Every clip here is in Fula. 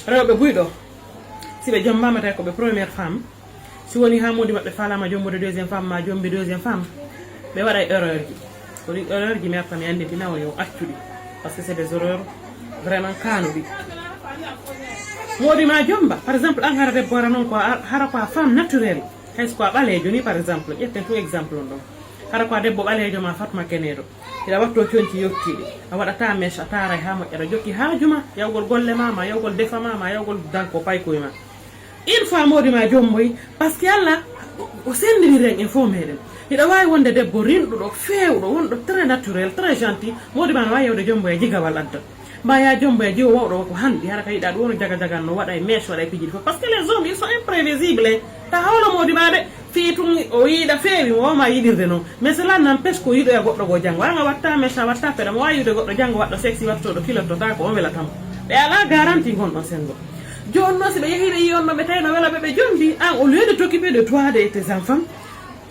rewɓe buyɗo si ɓe jombama tawi koɓe première femme si woni ha modi mabɓe falama jombude deuxième femme ma jombi deuxième femme ɓe waɗa erreur ji ko ɗin erreur ji mi arta mi anditinawo yo accuɗi par ce que c'est des erreurs vraiment kanuɗi modi ma jomba par exemple an hara debbo ara noon ko hara ko a femme naturelle hayso ko a ɓalejo ni par exemple ƴetten tout exemple on ɗon hara ko a debbo ɓalejo ma fatma keneɗo ila watto conci yottiɗi a waɗata mèche a taray ha moƴƴaɗa jokki haajuma yawgol golle mama yawgol defa mama yawgol danko paykoye ma une fois modi ma jomboyi par ce que Allah o sendiri ren en fo meɗen hiɗa wawi wonde debbo rinɗuɗo fewɗo wonɗo très naturel très gentil modi ma no wawi yewde jomboye jigawal adda mbaya jomboye jiwo wawɗo ko hanɗi hara ka yiɗa ɗum wono jaga jagan no waɗa e mèche waɗa e pijiɗi fof par ce que les hommes ils sont imprévisibles ta hawla modi ma de fi tun o yiiɗa feewi mo wawma yiɗirde noon mais cela n'empêche ko yiɗoya goɗɗo go janggo anga watta mèche a watta peɗa mo wawi yiwde goɗɗo janggo waɗɗo sexy wattoɗo kilottota ko on welatamo ɓe ala garantie gonɗon sengo joni noon si ɓe yeehi ɓe yi on maɓe tawi no welaɓe ɓe jondi an au lieu de t'occuper de toi de tes enfants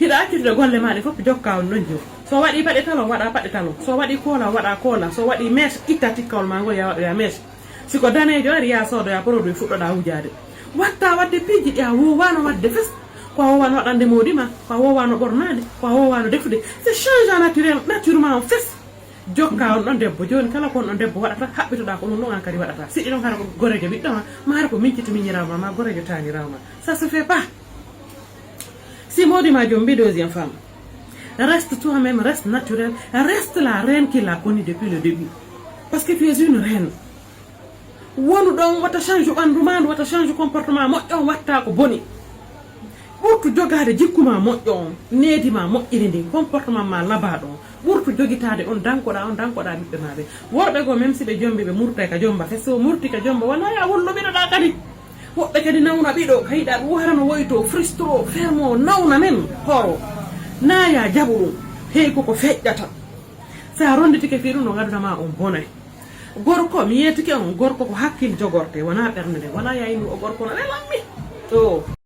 hiɗa accitude golle maɗe fof jokka on ɗon jom so waɗi paɗe talon waɗa paɗe talon so waɗi kola waɗa kola so waɗi mèche itta tikkawol ma ngol ya waɗoya mèche siko danejo ari ya soodoya produit fuɗɗoɗa wujade watta wadde pijji ɗi a wowano wadde fes ko a wowano waɗande modi ma ko a wowano ɓornade ko a wowano defude c'est changeant naturellement on fes jokka on ɗon debbo joni kala kon ɗon debbo waɗata haɓɓitoɗa ko ɗum ɗon an kadi waɗata siɗɗi ɗon hara ko gorejo ɓiɗɗoma ma hara ko minciti miñirawma ma gorejo tanirawma ça se fait pas. Si modi ma jombi deuxième femme reste toi-même, reste naturel, reste la reine qu'il a connue depuis le début parce que tu es une reine wonu ɗon wata change ɓandu ma ndu wata change comportement moƴƴo on watta ko boni ɓurtu jogade jikkuma moƴƴo on needima moƴƴiri ndi comportement ma labaɗo on ɓurtu jogitade on dankoɗa ɓiɓɓe maɓe worɓe go même si ɓe jombi ɓe murtay ka jomba fe so murti ka jomba wona ya hollo ɓiɗoɗa kadi woɓɓe kadi nawna ɓiɗo kayiɗa ɗum harano woyto frustro fermo nawna men hooro naya jaɓu ɗum hey koko feƴƴata sa ronditike fi ɗum no gadunama on bonay gorko mi yetike on gorko ko hakkil jogorte wona ɓernde nde wona yayindu o gorko no welanmi to